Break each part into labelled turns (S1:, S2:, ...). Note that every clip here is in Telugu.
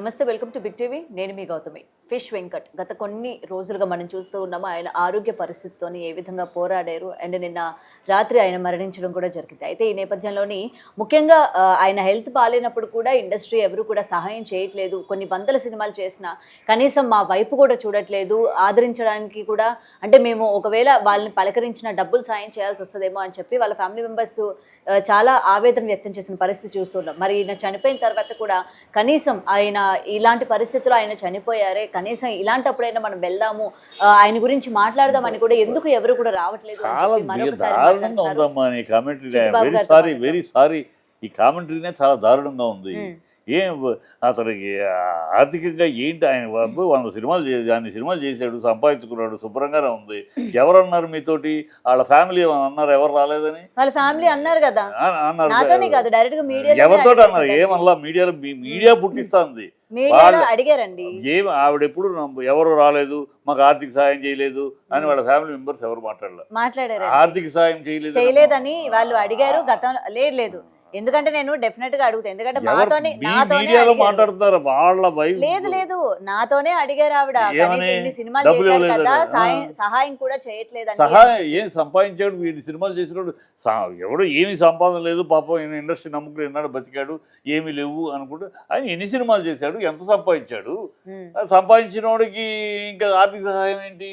S1: నమస్తే, వెల్కమ్ టు బిగ్ టీవీ. నేను మీ గౌతమి. ఫిష్ వెంకట్ గత కొన్ని రోజులుగా మనం చూస్తూ ఉన్నాము ఆయన ఆరోగ్య పరిస్థితితోని ఏ విధంగా పోరాడారు అండ్ నిన్న రాత్రి ఆయన మరణించడం కూడా జరిగింది. అయితే ఈ నేపథ్యంలోని ముఖ్యంగా ఆయన హెల్త్ బాగాలేనప్పుడు కూడా ఇండస్ట్రీ ఎవరు కూడా సహాయం చేయట్లేదు. కొన్ని వందల సినిమాలు చేసినా కనీసం మా వైపు కూడా చూడట్లేదు. ఆదరించడానికి కూడా అంటే మేము ఒకవేళ వాళ్ళని పలకరించిన డబ్బులు సాయం చేయాల్సి వస్తుందేమో అని చెప్పి వాళ్ళ ఫ్యామిలీ మెంబర్స్ చాలా ఆవేదన వ్యక్తం చేసిన పరిస్థితి చూస్తున్నాం. మరి ఈయన చనిపోయిన తర్వాత కూడా కనీసం ఆయన ఇలాంటి పరిస్థితుల్లో ఆయన చనిపోయారే, కనీసం ఇలాంటప్పుడైనా మనం వెళ్దాము, ఆయన గురించి మాట్లాడదామని కూడా ఎందుకు ఎవరు కూడా రావట్లేదు.
S2: వెరీ సారీ, ఈ కామెంటరీనే చాలా దారుణంగా ఉంది. ఏం అతనికి ఆర్థికంగా ఏంటి, ఆయన 100 సినిమాలు చేశాడు, సంపాదించుకున్నాడు, శుభ్రంగానే ఉంది. ఎవరన్నారు మీతోటి? వాళ్ళ ఫ్యామిలీ అన్నారు, ఎవరు రాలేదని?
S1: వాళ్ళ ఫ్యామిలీ అన్నారు కదా,
S2: ఎవరితో అన్నారు? ఏమల్లా మీడియా పుట్టిస్తుంది.
S1: అడిగారండి
S2: ఏమి ఆవిడెప్పుడు ఎవరు రాలేదు, మాకు ఆర్థిక సాయం చేయలేదు అని వాళ్ళ ఫ్యామిలీ మెంబర్స్ ఎవరు
S1: మాట్లాడారు.
S2: ఆర్థిక సాయం
S1: చేయలేదని వాళ్ళు అడిగారు. గతం లేదు, ఎందుకంటే నేను డెఫినెట్ గా అడుగుతాను, ఎందుకంటే
S2: మాట్లాడుతున్నారు వాళ్ళ వైఫ్.
S1: లేదు నాతోనే అడిగారు ఆవిడ, సినిమాలు చేశారు కదా, సహాయం కూడా చేయట్లేదు.
S2: సహాయం ఏం సంపాదించాడు? వీడి సినిమాలు చేసినాడు, ఎవడో ఏమి సంపాదన లేదు పాపం, ఇండస్ట్రీ నమ్ముకుని ఎన్నాడు బతికాడు, ఏమి లేవు అనుకుంటూ ఆయన ఎన్ని సినిమాలు చేశాడు, ఎంత సంపాదించాడు? సంపాదించిన వాడికి ఇంకా ఆర్థిక సహాయం ఏంటి?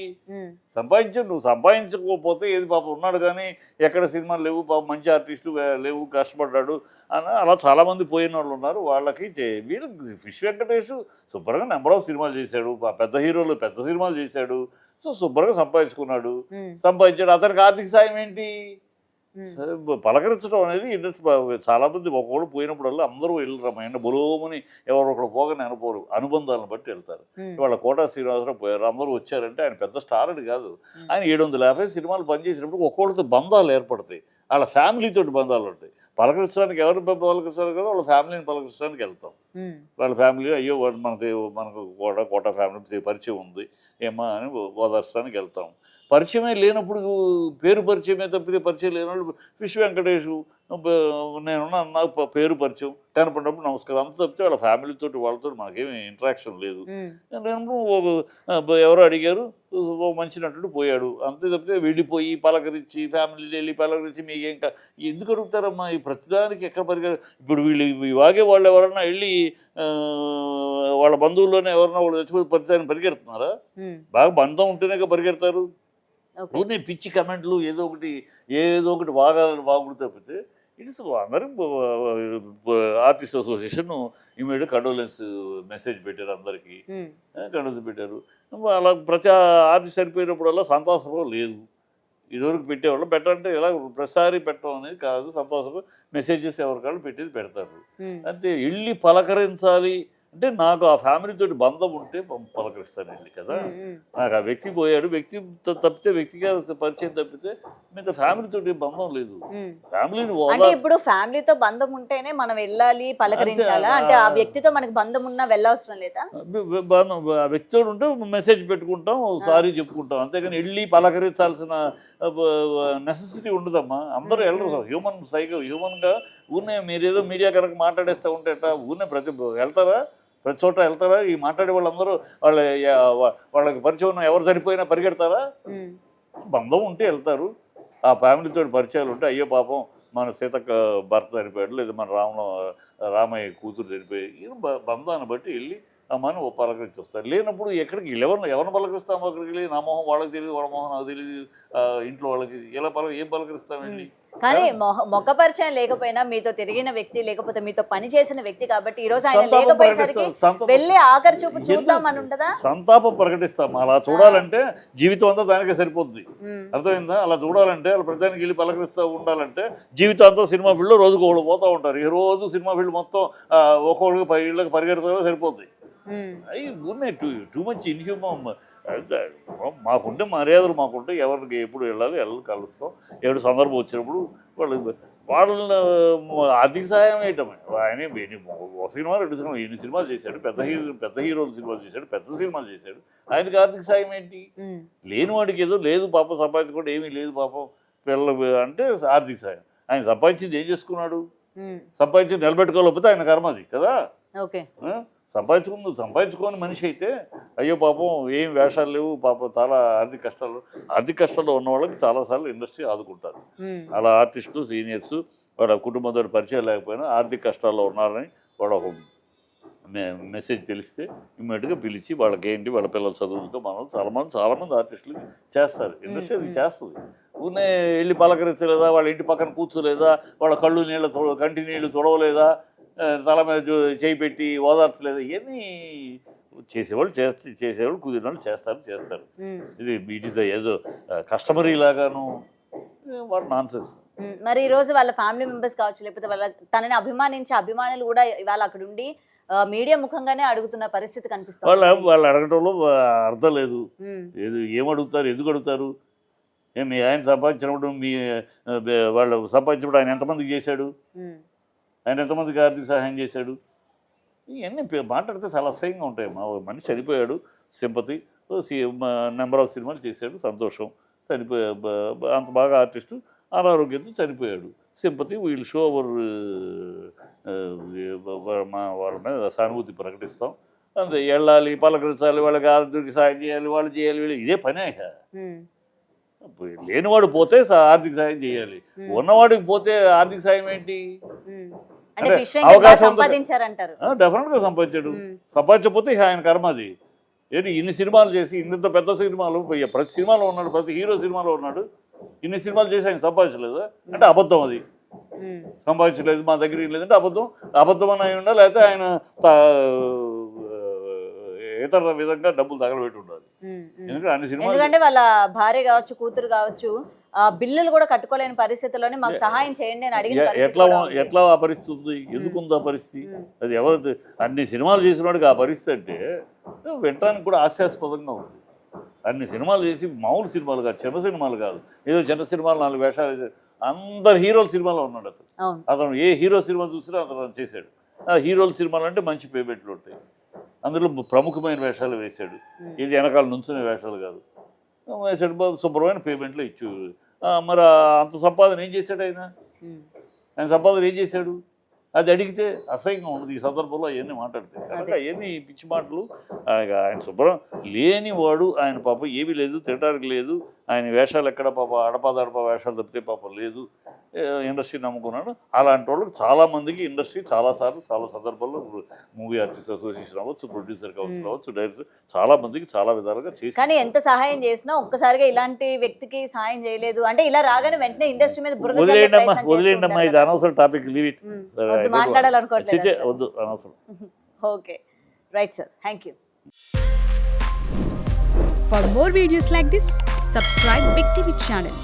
S2: సంపాదించాడు. నువ్వు సంపాదించకపోతే ఏది పాపం ఉన్నాడు కానీ ఎక్కడ సినిమాలు లేవు, పాపం మంచి ఆర్టిస్టు లేవు, కష్టపడ్డాడు అని అలా చాలామంది పోయిన వాళ్ళు ఉన్నారు. వాళ్ళకి వీళ్ళు ఫిష్ వెంకటేష్ శుభ్రంగా నెంబర్ ఆఫ్ సినిమాలు చేశాడు, పెద్ద హీరోలు పెద్ద సినిమాలు చేశాడు, సో శుభ్రంగా సంపాదించుకున్నాడు. సంపాదించాడు, అతనికి ఆర్థిక సాయం ఏంటి? పలకరించడం అనేది ఇండస్ట్రీ చాలా మంది ఒకళ్ళు పోయినప్పుడల్లా అందరూ వెళ్ళరు, బులోమని ఎవరు ఒకళ్ళు పోగానే అనుకోరు, అనుబంధాలను బట్టి వెళ్తారు. వాళ్ళ కోటా శ్రీనివాసరావు పోయారు, అందరూ వచ్చారంటే ఆయన పెద్ద స్టార్ అని కాదు. ఆయన 750 సినిమాలు పనిచేసినప్పుడు ఒక్కొక్కరితో బంధాలు ఏర్పడతాయి, వాళ్ళ ఫ్యామిలీతో బంధాలు ఉంటాయి. పలకరించడానికి ఎవరు పలకరిస్తారు కదా, వాళ్ళ ఫ్యామిలీని పలకరించడానికి వెళ్తాం. వాళ్ళ ఫ్యామిలీ అయ్యో మనకు కోటా ఫ్యామిలీ పరిచయం ఉంది ఏమా అని ఓదార్చడానికి వెళ్తాం. పరిచయమే లేనప్పుడు పేరు పరిచయమే తప్పితే పరిచయం లేనప్పుడు ఫిష్ వెంకటేష్ నేనున్నా, నాకు పేరు పరిచయం, కనపడినప్పుడు నమస్కారం అంత తప్పితే వాళ్ళ ఫ్యామిలీతో వాళ్ళతో మనకేమి ఇంటరాక్షన్ లేదు. నేను ఎవరో అడిగారు, మంచి నటుడు పోయాడు అంతే తప్పితే వెళ్ళిపోయి పలకరించి ఫ్యామిలీ వెళ్ళి పలకరించి మీకు ఇంకా ఎందుకు అడుగుతారమ్మా? ఈ ప్రతిదానికి ఎక్కడ ఇప్పుడు వీళ్ళు ఇవాగే వాళ్ళు ఎవరన్నా వెళ్ళి వాళ్ళ బంధువుల్లోనే ఎవరన్నా వాళ్ళు చచ్చిపోతే ప్రతిదాన్ని పరిగెడుతున్నారా? బాగా బంధం ఉంటేనే పరిగెడతారు. ఊరిని పిచ్చి కమెంట్లు ఏదో ఒకటి వాగుడు తప్పితే ఇట్స్ అందరూ artist association immediate condolence message పెట్టారు, అందరికీ కండోలెన్స్ పెట్టారు. అలా ప్రతి ఆర్టిస్ట్ చనిపోయినప్పుడల్లా సంతాసభ లేదు. ఇదివరకు పెట్టేవాళ్ళు పెట్టాలంటే ఇలా ప్రతిసారి పెట్టడం అనేది కాదు, సంతాసభ మెసేజెస్ ఎవరికాళ్ళు పెట్టేది పెడతారు అంతే. వెళ్ళి పలకరించాలి అంటే నాకు ఆ ఫ్యామిలీతో బంధం ఉంటే పలకరిస్తానండి కదా. నాకు ఆ వ్యక్తి పోయాడు, వ్యక్తి తప్పితే వ్యక్తిగా పరిచయం తప్పితే మిగతా ఫ్యామిలీతో బంధం లేదు. ఫ్యామిలీని
S1: ఇప్పుడు ఫ్యామిలీతో బంధం ఉంటేనే మనం వెళ్ళాలి, పలకరించాలా? అంటే ఆ వ్యక్తితో మనకి బంధం ఉన్నా వెళ్ళవసరం లేదా?
S2: ఆ వ్యక్తితో ఉంటే మెసేజ్ పెట్టుకుంటాం, సారీ చెప్పుకుంటాం, అంతేగాని వెళ్ళి పలకరించాల్సిన నెసెసిటీ ఉండదమ్మా. అందరూ వెళ్ళరు, హ్యూమన్గా ఊరినే మీరేదో మీడియా కనుక మాట్లాడేస్తూ ఉంటే ఊరినే వెళ్తారా? ప్రతి చోట వెళ్తారా? ఈ మాట్లాడే వాళ్ళందరూ వాళ్ళకి పరిచయం ఉన్న ఎవరు సరిపోయినా పరిగెడతారా? బంధం ఉంటే వెళ్తారు. ఆ ఫ్యామిలీతో పరిచయాలు ఉంటే అయ్యో పాపం మన సీతక్క భర్త చనిపోయాడు, లేదా మన రామయ్య కూతురు చనిపోయి బంధాన్ని బట్టి వెళ్ళి అమ్మని పలకరించి వస్తారు. లేనప్పుడు ఎక్కడికి ఎవరిని పలకరిస్తాము? అక్కడికి వెళ్ళి నా మొహం వాళ్ళకి తెలియదు, వాళ్ళ మొహం నాకు తెలియదు, ఇంట్లో వాళ్ళకి ఏం పలకరిస్తామండి?
S1: కానీ మొక్క పరిచయం లేకపోయినా మీతో తిరిగిన వ్యక్తి, లేకపోతే మీతో పని చేసిన వ్యక్తి కాబట్టి ఈ రోజు ఆయన లేకపోయేసరికి వెళ్ళి ఆఖరి చూపు చూద్దామని ఉంటుందా?
S2: సంతాపం ప్రకటిస్తాం. అలా చూడాలంటే జీవితం అంతా దానికే సరిపోతుంది, అర్థమైందా? అలా చూడాలంటే వాళ్ళ ప్రతిదానికి వెళ్ళి పలకరిస్తూ ఉండాలంటే జీవితం అంతా సినిమా ఫీల్డ్లో రోజుకు ఒకళ్ళు పోతూ ఉంటారు. ఈ రోజు సినిమా ఫీల్డ్ మొత్తం ఒక్కొక్కడికి ఇళ్ళకి పరిగెడతారో సరిపోతుంది. అవి ఉన్నాయి టూ మచ్ ఇన్హ్యూమన్. మాకుంటే మర్యాదలు మాకుంటే ఎవరికి ఎప్పుడు వెళ్ళాలి కలుస్తాం. ఎవరి సందర్భం వచ్చినప్పుడు వాళ్ళ ఆర్థిక సహాయం వేయటమే. ఆయన సినిమా 2 సినిమాలు 8 సినిమాలు చేశాడు, పెద్ద హీరోలు సినిమాలు చేశాడు, పెద్ద సినిమాలు చేశాడు. ఆయనకి ఆర్థిక సాయం ఏంటి? లేని వాడికి ఏదో లేదు పాపం, సంపాదించుకోవడం ఏమీ లేదు పాపం పిల్లలు అంటే ఆర్థిక సాయం. ఆయన సంపాదించింది ఏం చేసుకున్నాడు? సంపాదించి నిలబెట్టుకోలేకపోతే ఆయన కర్మ అది కదా. సంపాదించుకోని మనిషి అయితే అయ్యో పాపం ఏం వేషాలు లేవు పాపం చాలా ఆర్థిక కష్టాల్లో ఉన్న వాళ్ళకి చాలాసార్లు ఇండస్ట్రీ ఆదుకుంటారు. అలా ఆర్టిస్టులు సీనియర్స్ వాళ్ళ కుటుంబంతో పరిచయం లేకపోయినా ఆర్థిక కష్టాల్లో ఉన్నారని వాళ్ళ ఒక మెసేజ్ తెలిస్తే ఇమ్మీడియట్గా పిలిచి వాళ్ళకి ఏంటి వాళ్ళ పిల్లల చదువులతో మనం చాలామంది ఆర్టిస్టులు చేస్తారు. ఇండస్ట్రీ అది చేస్తుంది. ఊనే వెళ్ళి పలకరించలేదా, వాళ్ళ ఇంటి పక్కన కూర్చోలేదా, వాళ్ళ కంటి నీళ్ళు తొడవలేదా, తల మీద చేయి పెట్టి ఓదార్చలేదా, ఇవన్నీ చేసేవాళ్ళు కుదిరిన వాళ్ళు చేస్తారు. ఇట్ ఈస్ ఏదో కస్టమరీ లాగాను వాడు నాన్సెన్స్.
S1: మరి ఈ రోజు వాళ్ళ ఫ్యామిలీ మెంబర్స్ కావచ్చు, లేకపోతే వాళ్ళ తనని అభిమానించే అభిమానులు కూడా ఇవాళ అక్కడ ఉండి మీడియా ముఖంగానే అడుగుతున్న పరిస్థితి కనిపిస్తుంది.
S2: వాళ్ళు అడగటంలో అర్థం లేదు. ఏమడుగుతారు, ఎందుకు అడుగుతారు? మీ ఆయన సంపాదించినప్పుడు వాళ్ళు సంపాదించినప్పుడు ఆయన ఎంతమందికి చేశాడు, ఆయన ఎంతమందికి ఆర్థిక సహాయం చేశాడు, ఇవన్నీ మాట్లాడితే చాలా అసహ్యంగా ఉంటాయి. మా మనిషి చనిపోయాడు, సింపతి, నెంబర్ ఆఫ్ సినిమాలు చేశాడు, సంతోషం. అంత బాగా ఆర్టిస్టు అనారోగ్యంతో చనిపోయాడు, సింపతి, వీళ్ళు షో అవర్ వాళ్ళ మీద సానుభూతి ప్రకటిస్తాం. అంతే, వెళ్ళాలి, పలకరించాలి, వాళ్ళకి ఆర్థిక సాయం చేయాలి, వాళ్ళు చేయాలి, వీళ్ళు ఇదే పనే. లేనివాడు పోతే ఆర్థిక సాయం చేయాలి, ఉన్నవాడికి పోతే ఆర్థిక సాయం ఏంటి? అవకాశం డెఫినెట్గా సంపాదించాడు. సంపాదించకపోతే ఆయన కర్మ అది. ఏంటి ఇన్ని సినిమాలు చేసి, ఇంత పెద్ద సినిమాలు, ప్రతి సినిమాలో ఉన్నాడు, ప్రతి హీరో సినిమాలో ఉన్నాడు, ఇన్ని సినిమాలు చేసి ఆయన సంపాదించలేదు అంటే అబద్ధం. అది సంపాదించలేదు, మా దగ్గర లేదంటే అబద్ధం అని అయి ఉండాలి, లేకపోతే ఆయన ఇతర విధంగా డబ్బులు తగలబెట్టి ఉండాలి.
S1: ఎందుకంటే వాళ్ళ భార్య కావచ్చు, కూతురు కావచ్చు, బిల్లులు కూడా కట్టుకోలేని పరిస్థితుల్లోనే మాకు సహాయం చేయండి అని అడిగిన
S2: ఎట్లా ఆ పరిస్థితి ఉంది? ఎందుకుంది ఆ పరిస్థితి? అది ఎవరు అన్ని సినిమాలు చేసిన వాడికి ఆ పరిస్థితి అంటే వినటానికి కూడా హాస్యాస్పదంగా ఉంది. అన్ని సినిమాలు చేసి మామూలు సినిమాలు కాదు, చిన్న సినిమాలు కాదు, ఏదో చిన్న సినిమాలు 4 వేషాలు, అందరు హీరోల సినిమాలో ఉన్నాడు అతను. ఏ హీరో సినిమా చూసినా అతను చేశాడు. ఆ హీరోల సినిమాలు అంటే మంచి పేమెంట్లు ఉంటాయి, అందులో ప్రముఖమైన వేషాలు వేశాడు, ఇది వెనకాల నుంచునే వేషాలు కాదు, వేసాడు, శుభ్రమైన పేమెంట్లో ఇచ్చు. మరి అంత సంపాదన ఏం చేశాడు ఆయన సంపాదన ఏం చేశాడు? అది అడిగితే అసహ్యంగా ఉండదు. ఈ సందర్భంలో అవన్నీ మాట్లాడితే కనుక అవన్నీ పిచ్చి మాటలు. ఆయన శుభ్రం లేనివాడు, ఆయన పాపం ఏమీ లేదు, తినడానికి లేదు, ఆయన వేషాలు ఎక్కడ పాప అడపదడప వేషాలు తప్పితే పాపం లేదు, ఇండస్ట్రీ నమ్ముకున్నాడు. అలాంటి వాళ్ళకి చాలామందికి ఇండస్ట్రీ చాలాసార్లు చాలా సందర్భాల్లో మూవీ ఆర్టిస్ట్ అసోసియేషన్ అవ్వచ్చు, ప్రొడ్యూసర్ కౌన్సిల్ అవ్వచ్చు, డైరెక్టర్ చాలామందికి చాలా విధాలుగా చేసి,
S1: కానీ ఎంత సహాయం చేసినా ఒక్కసారిగా ఇలాంటి వ్యక్తికి సహాయం చేయలేదు అంటే ఇలా రాగానే వెంటనే ఇండస్ట్రీ మీద
S2: వదిలేయండి అమ్మా, ఇది అనవసరం టాపిక్, లీవ్ ఇట్.
S1: మాట్లాడాలనుకోవట్లేదు,
S2: వద్దు, అనవసరం.
S1: Okay, right sir, thank you.
S3: For more videos like this, subscribe Big TV channel.